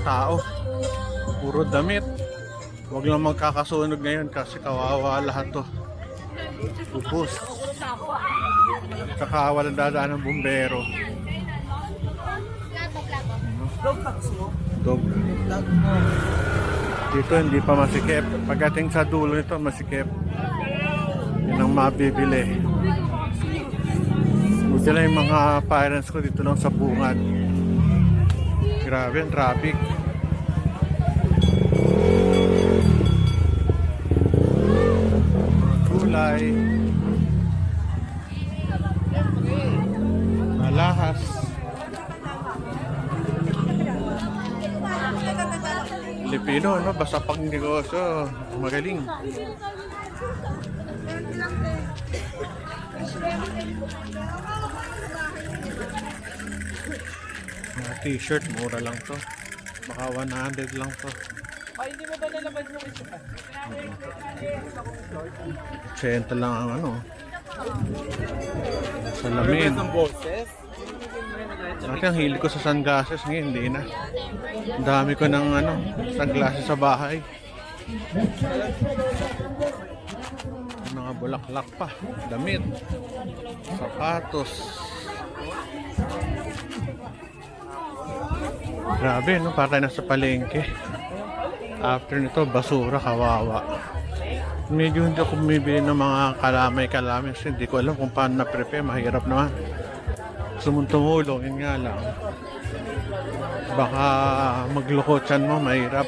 tao. Puro damit. Huwag lang magkakasunog ngayon kasi kawawa lahat to. Pupus. Tsaka walang dadaan ng bumbero. Dog. Dito hindi pa masikip. Pagdating sa dulo nito masikip. Yan ang mabibili. Buti na yung mga parents ko dito lang sa bungad. Grabe ang traffic. Gulay. Malahas. Pilipino, no? Basta pang negosyo. Magaling. Mga t-shirt, mura lang to. Baka 100 lang to. Ay, hindi mo ba nalaman yung isa? 80 lang ang ano. Salamin. Ng boses? Dati ang hilig ko sa sunglasses, ngayon hindi na. Ang dami ko ng ano, sunglasses sa bahay. Mga bulaklak pa, damit, sapatos. Grabe, no? Para tayo nasa palengke. After nito, basura, kawawa. Medyo hindi ako bumibili ng mga kalamay-kalamay kasi hindi ko alam kung paano na-prepare. Mahirap naman. Gusto mong tumulong, yun nga lang. Baka magloko tiyan mo, mahirap.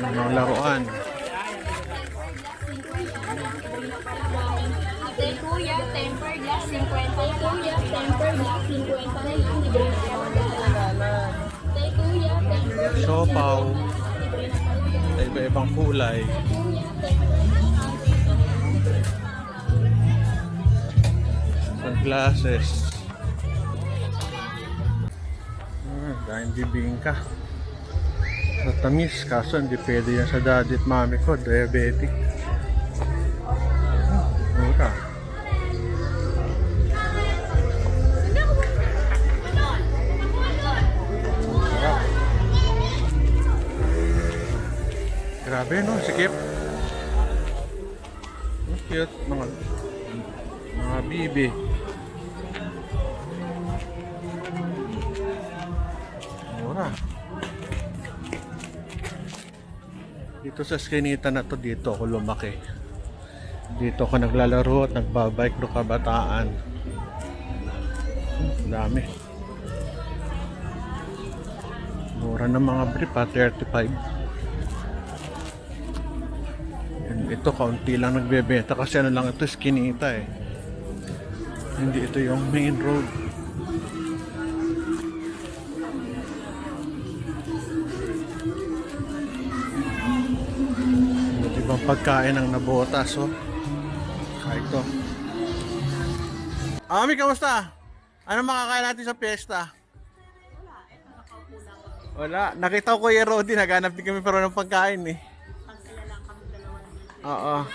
Mga laruan. Kuya, temper glass, 50. Kuya, temper glass, 50 na lang. Libre na yan. Kuya, temper glass. Siopaw. Sa iba-ibang kulay. Sunglasses. Dahil bibingka. Sa tamis, kaso hindi pwede yan sa daddy at mami ko, diabetic. Mura. Sarap. Grabe no, sikip. Cute, mga bibi. Mura. Dito sa skinita na to, dito ako lumaki. Dito ako naglalaro at nagbabike no kabataan. Dami. Mura ng mga brief pa, 35. Ito kaunti lang nagbebenta kasi ano lang ito, skinita eh. Hindi ito yung main road. Iba't ibang pagkain ang nabotas oh. Kahit to. Ami, kamusta? Ano makakain natin sa piyesta? Wala. Nakita ko Kuya Rodi, naghanap din kami pero ng pagkain eh. Oo.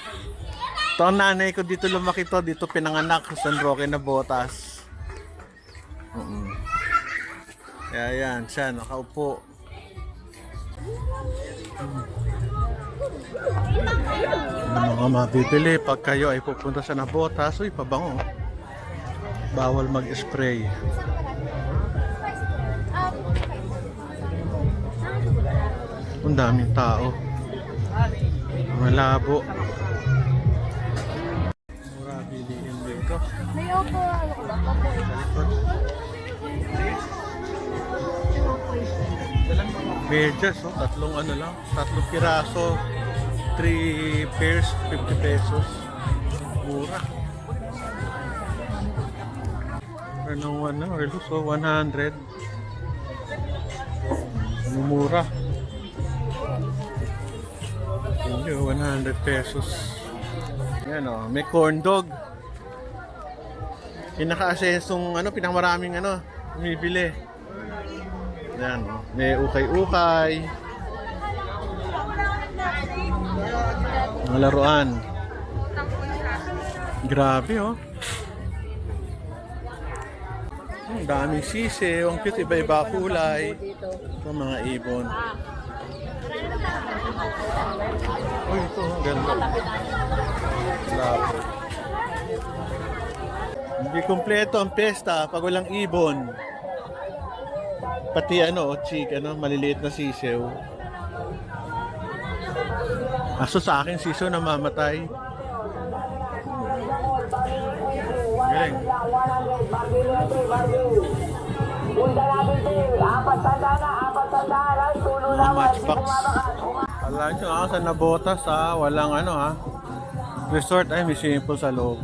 Ito ang nanay ko dito lumaki to. Dito pinanganak sa San Roque na Botas. Kaya yan, siya nakaupo. Ano mga mabibili pag kayo ay pupunta sa Nabotas? Uy, pabango. Bawal mag-spray. Ang daming tao. Malabo. Mura bilihin dito. May opo. Medyas, oh, tatlong ano lang, tatlong piraso, 3 pairs, 50 pesos. Mura. Anong ano, relus, oh, 100. Mura. Hindi, 100 pesos. Yan oh, may corn dog. Pinaka-asensong ano, pinakamaraming ano, bumibili. Yan oh, may ukay-ukay. Mga laruan. Grabe oh. Ang daming sisiw. Ang cute, iba-iba kulay. Ito mga ibon. Uy, ito. Ang ganda. Lapot. Hindi kumpleto ang pesta pag walang ibon. Pati chick, maliliit na sisiw. Aso sa akin, sisiw namamatay. Galing. Mga matchbox. Alam nyo sa nabotas walang resort ay may swimming pool sa loob.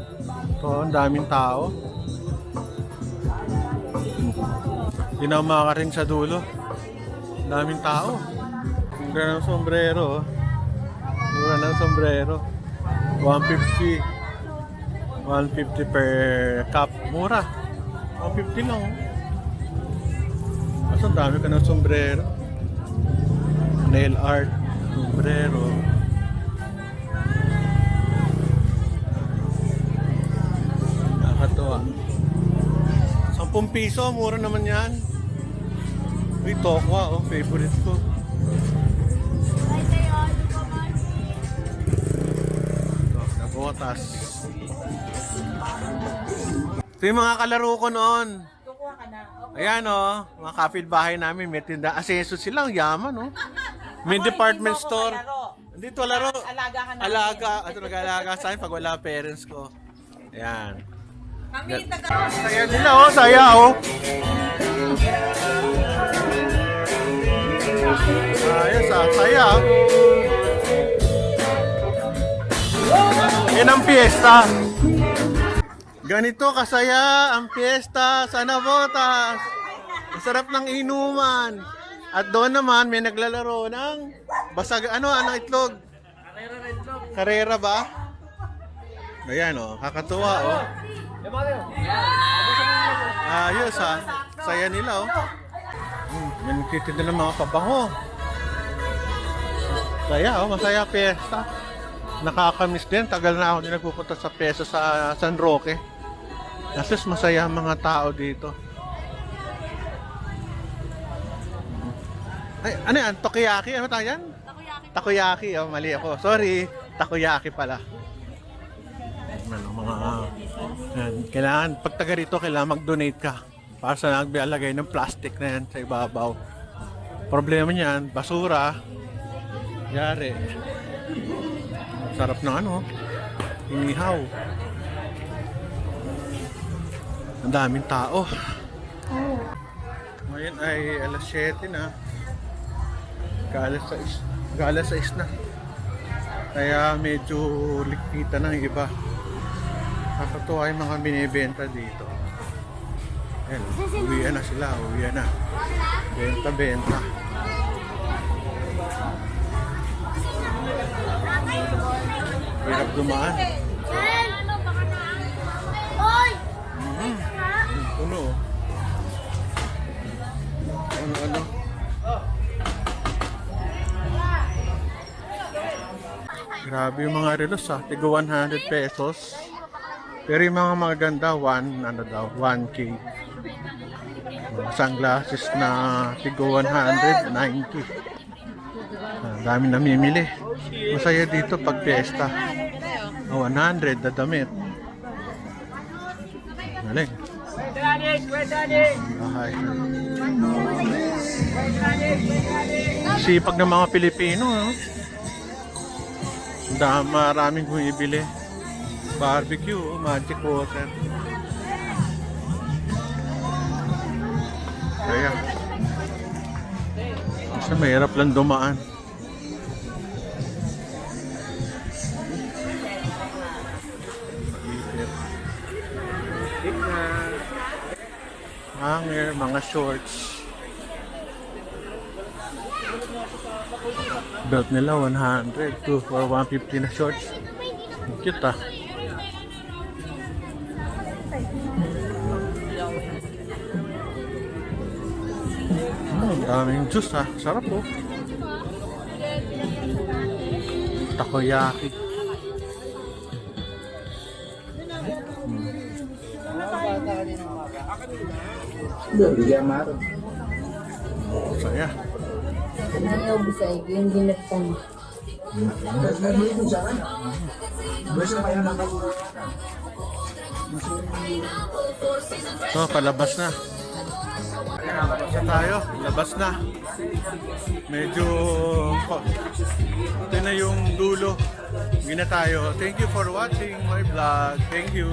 Ito, ang daming tao. Hindi na makakaring sa dulo. Ang daming tao. Ang ganda ng sombrero. Mura ng sombrero. 150. 150 per cup. Mura. 150 lang. Mas ang dami ka ng sombrero. Nail art. Sombrero. Nakakatuwa. 10 piso. Mura naman yan. Uy, tokwa. Favorite ko. Ito, nabotas. Ito yung mga kalaro ko noon. Ayan mga kapitbahay namin, may tinda. Asenso silang yaman May department store. Dito laro. Alaga ka namin. Alaga. At nag-alaga sa akin pag wala parents ko. Ayan. Kami Saya nila saya Ayos saya. Yan ang piyesta. Ganito kasaya ang piyesta sa Navotas. Masarap ng inuman. At doon naman may naglalaro ng basag anong itlog? Karera ba? Ayan kakatuwa Ayos saya nila Yan kitid na ng mga pabango. Saya masaya piyesta. Nakakamiss din. Tagal na ako din nagpupunta sa piyesta sa San Roque. Kasi masaya ang mga tao dito. Ay, ano yan? Takoyaki? Ano tayo yan? Takoyaki. Mali ako. Sorry. Takoyaki pala. Kailangan, pag taga rito, kailangan mag-donate ka. Para sa nagbialagay ng plastic na yan sa ibabaw. Problema niyan, basura. Yari. Sarap ng inihaw. Ang daming tao. Ngayon ay alas 7 na. Alas 6 na. Kaya medyo likpita ng iba. Nakatuwa yung mga binibenta dito. Ayan, uwian na sila. Uwian na. Benta. Hirap dumaan. Puno. Ano? Grabe yung mga relos tigo 100 pesos. Pero yung mga maganda 1K. Mga sunglasses na tigo 100, 90. Dami namimili. Masaya dito pag fiesta. 100 na damit. Galing. Bahay. Sipag ng mga Pilipino. Maraming bumibili. Barbecue, magic water. Kaya. Kasi mahirap lang dumaan. Hanger, mga shorts. Belt nila 100 to 150 na shorts. Cute daming juice sarap takoyaki. Bigyan maro. Saya. Ayaw busay, yung ginatan. So, palabas na. Labas na tayo. Labas na. Medyo... Ito na yung dulo. Hindi na tayo. Thank you for watching my vlog. Thank you.